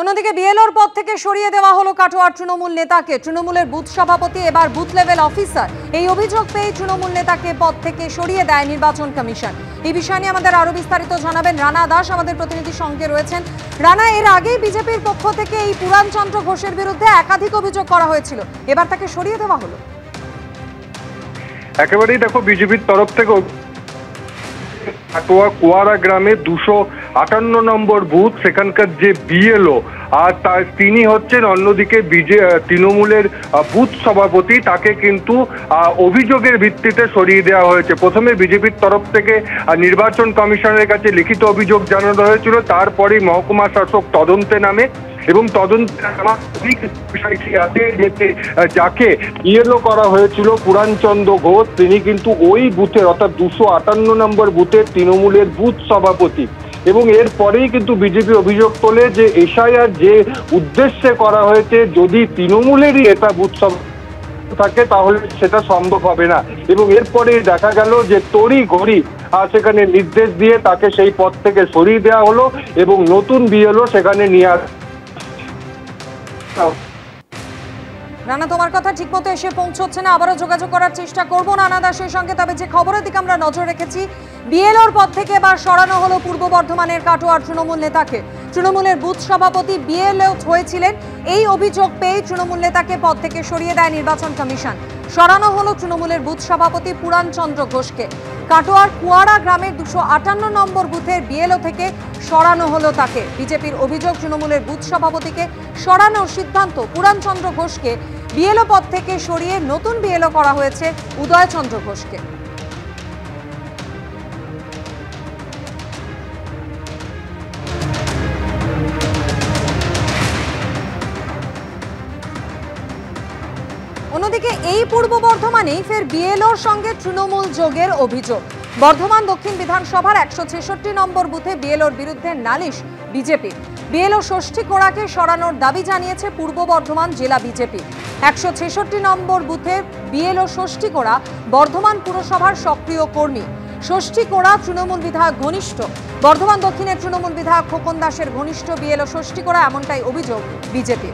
অন্যদিকে বিএলওর পদ থেকে সরিয়ে দেওয়া হলো কাটোয়ার তৃণমূল নেতাকে। তৃণমূলের বুথ সভাপতি এবার বুথ লেভেল অফিসার। এই অভিযোগ পেয়ে তৃণমূল নেতাকে পদ থেকে সরিয়ে দেয় নির্বাচন কমিশন। এই বিষয় নিয়ে আমাদের আরো বিস্তারিত জানাবেন রানা দাস, আমাদের প্রতিনিধি সঙ্গে রয়েছেন। রানা, এর আগেই বিজেপির পক্ষ থেকে এই পুরাণচন্দ্র ঘোষের বিরুদ্ধে একাধিক অভিযোগ করা হয়েছিল, এবার তাকে সরিয়ে দেওয়া হলো। একেবারেই দেখো, বিজেপির তরফ থেকে কাটোয়া কুয়ারা গ্রামে 258 নম্বর বুথ, সেখানকার যে বিএলও আর তিনি হচ্ছেন অন্যদিকে তৃণমূলের বুথ সভাপতি, তাকে কিন্তু অভিযোগের ভিত্তিতে সরিয়ে দেওয়া হয়েছে। প্রথমে বিজেপির তরফ থেকে নির্বাচন কমিশনের কাছে লিখিত অভিযোগ জানানো হয়েছিল, তারপরেই মহকুমা শাসক তদন্তে নামে এবং তদন্তে বিষয়টি আছে যে যাকে বিএলও করা হয়েছিল পুরাণচন্দ্র ঘোষ, তিনি কিন্তু ওই বুথের অর্থাৎ 258 নম্বর বুথের তৃণমূলের বুথ সভাপতি। এবং এরপরেই কিন্তু বিজেপি অভিযোগ তোলে যে এসআইআর যে উদ্দেশ্যে করা হয়েছে, যদি তৃণমূলেরই এটা বুথ সভাপতি থাকে তাহলে সেটা সম্ভব হবে না। এবং এরপরে দেখা গেল যে তড়িঘড়ি সেখানে নির্দেশ দিয়ে তাকে সেই পদ থেকে সরিয়ে দেওয়া হলো এবং নতুন বিএলও সেখানে নিয়ে রানা, তোমার কথা ঠিকমতো এসে পৌঁছচ্ছে না, আবারও যোগাযোগ করার চেষ্টা করবো রানা দাসের সঙ্গে। তবে যে খবরের দিকে আমরা নজর রেখেছি, বিএলওর পদ থেকে এবার সরানো হলো পূর্ব বর্ধমানের কাটোয়ার তৃণমূল নেতাকে। তৃণমূলের বুথ সভাপতি বিএলও হয়েছিলেন, এই অভিযোগ পেয়ে তৃণমূল নেতাকে পদ থেকে সরিয়ে দেয় নির্বাচন কমিশন। সরানো হলো তৃণমূলের বুথ সভাপতি পুরাণচন্দ্র ঘোষকে। কাটোয়ার কুয়ারা গ্রামের 258 নম্বর বুথের বিএলও থেকে সরানো হলো তাকে। বিজেপির অভিযোগ, তৃণমূলের বুথ সভাপতিকে সরানোর সিদ্ধান্ত পুরাণচন্দ্র ঘোষকে বিএলও পদ থেকে সরিয়ে নতুন বিএলও করা হয়েছে উদয়চন্দ্র ঘোষকে। অন্যদিকে এই পূর্ব বর্ধমানেই ফের বিএলওর সঙ্গে তৃণমূল যোগের অভিযোগ। বর্ধমান দক্ষিণ বিধানসভার 166 নম্বর বুথে বিএলওর বিরুদ্ধে নালিশ বিজেপি। বিএলও ষষ্ঠী কোড়াকে সরানোর দাবি জানিয়েছে পূর্ব বর্ধমান জেলা বিজেপি। 166 নম্বর বুথে বিএলও ষষ্ঠী কোড়া বর্ধমান পুরসভার সক্রিয় কর্মী। ষষ্ঠী কোড়া তৃণমূল বিধায়ক ঘনিষ্ঠ। বর্ধমান দক্ষিণের তৃণমূল বিধায়ক খোকন দাসের ঘনিষ্ঠ বিএলও ষষ্ঠী কোড়া, এমনটাই অভিযোগ বিজেপি।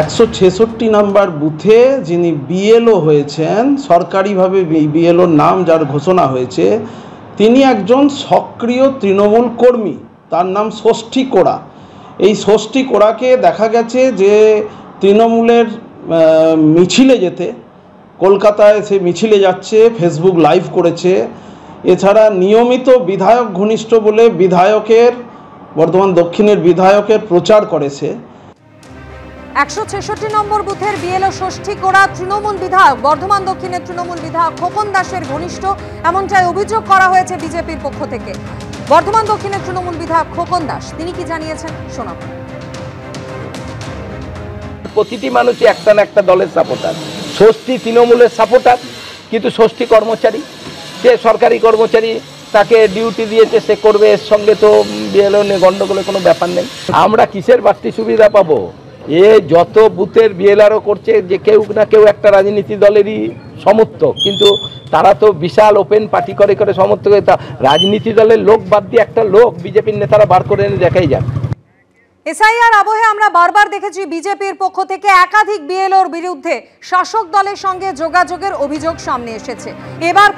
একশো 166 নম্বর বুথে যিনি বিএলও হয়েছেন, সরকারিভাবে বিএলওর নাম যার ঘোষণা হয়েছে, তিনি একজন সক্রিয় তৃণমূল কর্মী, তার নাম ষষ্ঠী কোড়া। এই ষষ্ঠী কোড়াকে দেখা গেছে যে তৃণমূলের মিছিলে যেতে, কলকাতায় সে মিছিলে যাচ্ছে, ফেসবুক লাইভ করেছে। এছাড়া নিয়মিত বিধায়ক ঘনিষ্ঠ বলে বর্ধমান দক্ষিণের বিধায়কের প্রচার করেছে। 166 নম্বর বুথের বিএলও ষষ্ঠী কোড়া তৃণমূল বিধায়ক, বর্ধমান দক্ষিণের তৃণমূল বিধায়ক খোকন দাসের ঘনিষ্ঠ, এমনটাই অভিযোগ করা হয়েছে বিজেপির পক্ষ থেকে। বর্ধমান দক্ষিণের তৃণমূল বিধায়ক খোকন দাস তিনি কি জানিয়েছেন শোনাব। প্রতিটি মানুষই একটা না একটা দলের সাপোর্টার। ষষ্ঠী তৃণমূলের সাপোর্টার, কিন্তু ষষ্ঠী কর্মচারী, সে সরকারি কর্মচারী, তাকে ডিউটি দিয়েছে, সে করবে, এর সঙ্গে তো বিএলও নিয়ে গণ্ডগোলের কোনো ব্যাপার নেই। আমরা কিসের বাড়তি সুবিধা পাবো? এ যত বুথের বিএলআরও করছে যে কেউ না কেউ একটা রাজনীতি দলেরই সমর্থক, কিন্তু তারা তো বিশাল ওপেন পার্টি করে সমর্থক। রাজনীতি দলের লোক বাদ দিয়ে একটা লোক বিজেপির নেতারা বার করে এনে দেখাই যাক। এসআইআর আবহে আমরা বারবার দেখেছি বিজেপির পক্ষ থেকে একাধিক বিএলওর বিরুদ্ধে শাসক দলের সঙ্গে যোগাযোগের অভিযোগ সামনে এসেছে। এবার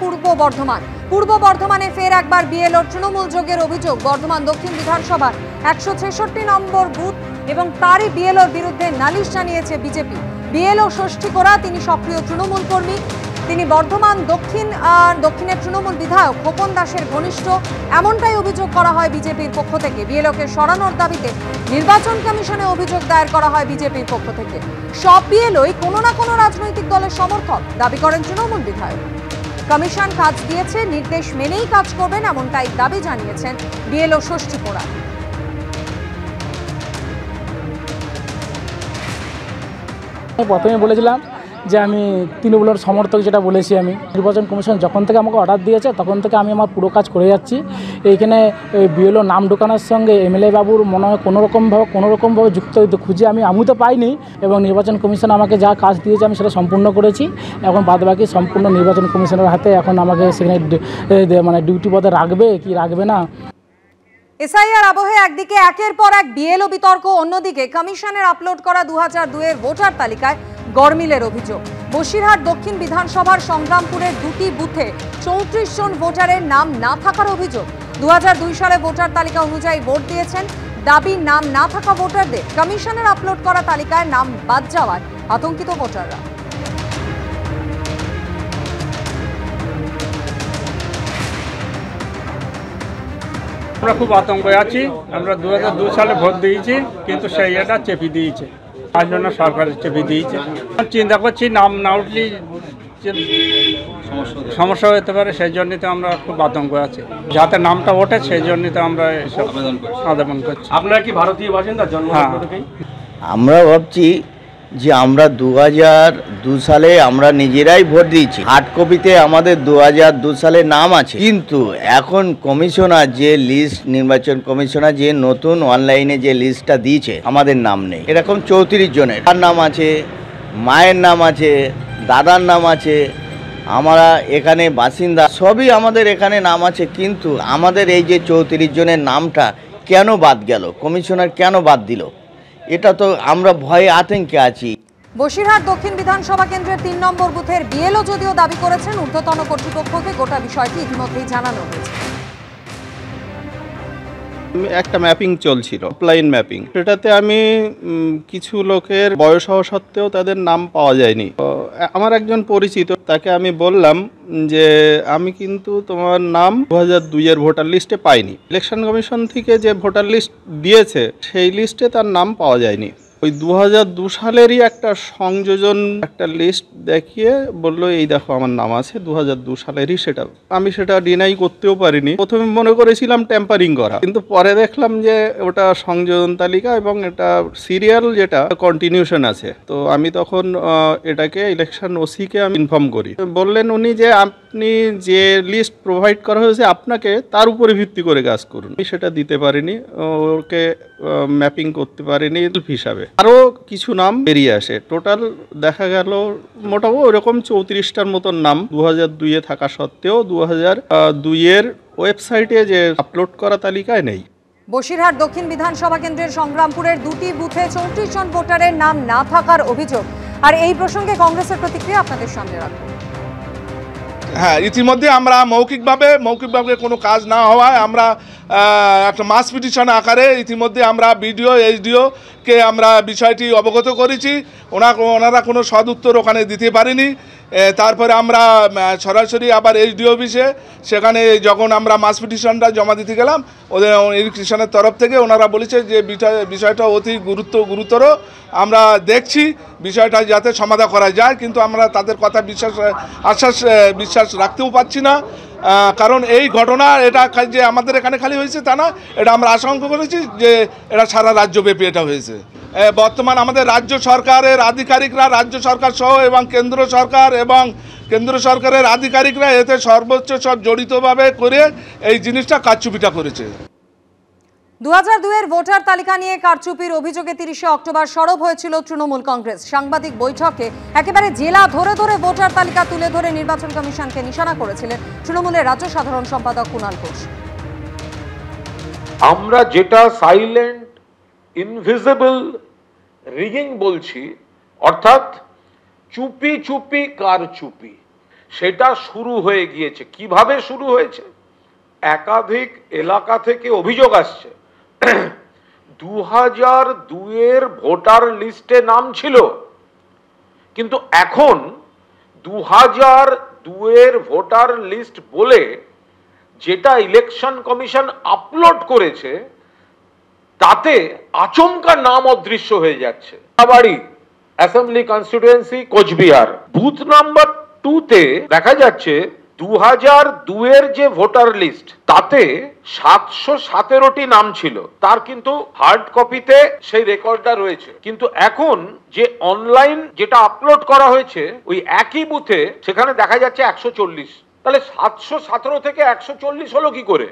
পূর্ব বর্ধমানে ফের একবার বিএলওর তৃণমূল যোগের অভিযোগ। বর্ধমান দক্ষিণ বিধানসভার 166 নম্বর বুথ এবং তারই বিএলওর বিরুদ্ধে নালিশ জানিয়েছে বিজেপি। বিএলও ষষ্ঠী কোড়া তিনি সক্রিয় তৃণমূল কর্মী, তিনি বর্ধমান দক্ষিণের তৃণমূল বিধায়ক খোকন দাসের ঘনিষ্ঠ, এমনটাই অভিযোগ করা হয় বিজেপির পক্ষ থেকে। বিএলওকে সরানোর দাবিতে নির্বাচন কমিশনে অভিযোগ দায়ের করা হয় বিজেপির পক্ষ থেকে। সব বিএলওই কোনো না কোনো রাজনৈতিক দলের সমর্থক দাবি করেন তৃণমূল বিধায়ক। কমিশন কাজ দিয়েছে, নির্দেশ মেনেই কাজ করবেন, এমনটাই দাবি জানিয়েছেন বিএলও ষষ্ঠী কোড়া। প্রথমে বলেছিলাম যে আমি তৃণমূলের সমর্থক, যেটা বলেছি আমি। নির্বাচন কমিশন যখন থেকে আমাকে অর্ডার দিয়েছে তখন থেকে আমি আমার পুরো কাজ করে যাচ্ছি। এইখানে বিএলও নাম ঢোকানোর সঙ্গে এমএলএ বাবুর মনে হয় কোনোরকমভাবে যুক্ত খুঁজে আমি তো পাইনি, এবং নির্বাচন কমিশন আমাকে যা কাজ দিয়েছে আমি সেটা সম্পূর্ণ করেছি। এখন বাদবাকি সম্পূর্ণ নির্বাচন কমিশনের হাতে। এখন আমাকে সেখানে মানে ডিউটি পদে রাখবে কি রাখবে না। এসআইআর আবহে একদিকে একের পর এক বিএলও বিতর্ক, অন্যদিকে কমিশনের আপলোড করা 2002-এর ভোটার তালিকায় গরমিলের অভিযোগ। বসিরহাট দক্ষিণ বিধানসভার সংগ্রামপুরের দুটি বুথে 34 জন ভোটারের নাম না থাকার অভিযোগ। 2002 সালে ভোটার তালিকা অনুযায়ী ভোট দিয়েছেন, দাবি নাম না থাকা ভোটারদের কমিশনের আপলোড করা তালিকায় নাম বাদ যাওয়ায় আতঙ্কিত ভোটাররা। আমরা খুব আতঙ্কে আছি। আমরা 2002 সালে ভোট দিয়েছি, কিন্তু সেই এটা চেপে দিয়েছে, তার জন্য সরকার চেপে দিয়েছে। চিন্তা করছি নাম না উঠলে সমস্যা হতে পারে, সেই জন্যই তো আমরা খুব আতঙ্ক আছি। যাতে নামটা ওঠে সেই জন্যই তো আমরা এসব আবেদন করছি। আপনারা কি ভারতীয় বাসিন্দা জন্ম? আমরা ভাবছি যে আমরা 2002 সালে আমরা নিজেরাই ভোট দিয়েছি, হার্ড কপিতে আমাদের 2002 সালে নাম আছে, কিন্তু এখন কমিশনার যে লিস্ট, নির্বাচন কমিশনার যে নতুন অনলাইনে যে লিস্টটা দিয়েছে আমাদের নাম নেই। এরকম 34 জনের তার নাম আছে, মায়ের নাম আছে, দাদার নাম আছে, আমরা এখানে বাসিন্দা সবই আমাদের এখানে নাম আছে, কিন্তু আমাদের এই যে 34 জনের নামটা কেন বাদ গেল, কমিশনার কেন বাদ দিল, এটা তো আমরা ভয়ে আতঙ্কে আছি। বসিরহাট দক্ষিণ বিধানসভা কেন্দ্রের 3 নম্বর বুথের বিএলও যদিও দাবি করেছেন ঊর্ধ্বতন কর্তৃপক্ষকে গোটা বিষয়টি ইতিমধ্যেই জানানো হয়েছে। একটা ম্যাপিং চলছিল, অফলাইন ম্যাপিং, সেটাতে আমি কিছু লোকের বয়স হওয়া সত্ত্বেও তাদের নাম পাওয়া যায়নি। আমার একজন পরিচিত, তাকে আমি বললাম যে আমি কিন্তু তোমার নাম 2002-এর ভোটার লিস্টে পাইনি। ইলেকশন কমিশন থেকে যে ভোটার লিস্ট দিয়েছে সেই লিস্টে তার নাম পাওয়া যায়নি। ওই 2002 সালেরই একটা সংযোজন, একটা লিস্ট দেখিয়ে বললো এই দেখো আমার নাম আছে 2002 সালেরই। সেটা আমি সেটা ডিনাই করতেও পারিনি। প্রথমে মনে করেছিলাম ট্যাম্পারিং করা, কিন্তু পরে দেখলাম যে ওটা সংযোজন তালিকা এবং এটা সিরিয়াল যেটা কন্টিনিউশন আছে। তো আমি তখন এটাকে ইলেকশন ওসিকে আমি ইনফর্ম করি। বললেন উনি যে আপনি যে লিস্ট প্রোভাইড করা হয়েছে আপনাকে তার উপরে ভিত্তি করে কাজ করুন। আমি সেটা দিতে পারিনি, ওকে ম্যাপিং করতে পারিনি হিসাবে। আরও কিছু নাম বেরিয়ে আসে, টোটাল দেখা গেল মোটামুটি ওরকম 34টার মতন নাম 2002-এ থাকা সত্ত্বেও 2002-এর ওয়েবসাইটে যে আপলোড করা তালিকায় নেই। বসিরহাট দক্ষিণ বিধানসভা কেন্দ্রের সংগ্রামপুরের দুটি বুথে 34 জন ভোটারের নাম না থাকার অভিযোগ। আর এই প্রসঙ্গে কংগ্রেসের প্রতিক্রিয়া আপনাদের সামনে রাখবো। হ্যাঁ, ইতিমধ্যে আমরা মৌখিকভাবে কোনো কাজ না হওয়ায় আমরা একটা মাস পিটিশন আকারে ইতিমধ্যে আমরা বিডিও এইচডিওকে আমরা বিষয়টি অবগত করেছি। ওনারা কোনো সদুত্তর ওখানে দিতে পারেনি। তারপরে আমরা সরাসরি আবার এইচডিও অফিসে, সেখানে যখন আমরা মাস পিটিশনটা জমা দিতে গেলাম, ওদের ইলেকট্রিশিয়ানের তরফ থেকে ওনারা বলেছে যে বিষয়টা অতি গুরুতর, আমরা দেখছি বিষয়টা যাতে সমাধান করা যায়, কিন্তু আমরা তাদের কথা বিশ্বাস রাখতেও পারছি না। কারণ এই ঘটনা এটা যে আমাদের এখানে খালি হয়েছে তা না, এটা আমরা আশঙ্কা করেছি যে এটা সারা রাজ্যব্যাপী এটা হয়েছে। বর্তমান আমাদের রাজ্য সরকারের আধিকারিকরা, রাজ্য সরকার সহ এবং কেন্দ্র সরকারের আধিকারিকরা এতে সর্বোচ্চ সব জড়িতভাবে করে এই জিনিসটা কারচুপিটা করেছে। 2002-এর ভোটার তালিকা নিয়ে কারচুপির অভিযোগে 30শে অক্টোবর সরব হয়েছিল তৃণমূল কংগ্রেস। সাংবাদিক বৈঠকে একেবারে জেলা ধরে ভোটার তালিকা তুলে ধরে নির্বাচন কমিশনকে নিশানা করেছিলেন তৃণমূলের রাজ্য সাধারণ সম্পাদক কুণাল ঘোষ। আমরা যেটা সাইলেন্ট ইনভিজিবল রিগিং বলছি, অর্থাৎ চুপি চুপি কারচুপি, সেটা শুরু হয়ে গিয়েছে। কিভাবে শুরু হয়েছে? একাধিক এলাকা থেকে অভিযোগ আসছে 2002-এর ভোটার লিস্টে নাম ছিল, কিন্তু এখন 2002-এর ভোটার লিস্ট বলে যেটা ইলেকশন কমিশন আপলোড করেছে তাতে আচমকা নাম অদৃশ্য হয়ে যাচ্ছে। বাড়ি assembly constituency Cooch Behar, booth number 2-তে দেখা যাচ্ছে 2002-এর যে ভোটার লিস্ট তাতে 717টি নাম ছিল, তার কিন্তু হার্ড কপিতে সেই রেকর্ডটা রয়েছে। কিন্তু এখন যে অনলাইন যেটা আপলোড করা হয়েছে ওই একই বুথে সেখানে দেখা যাচ্ছে 140। তাহলে 717 থেকে 140 হলো কি করে?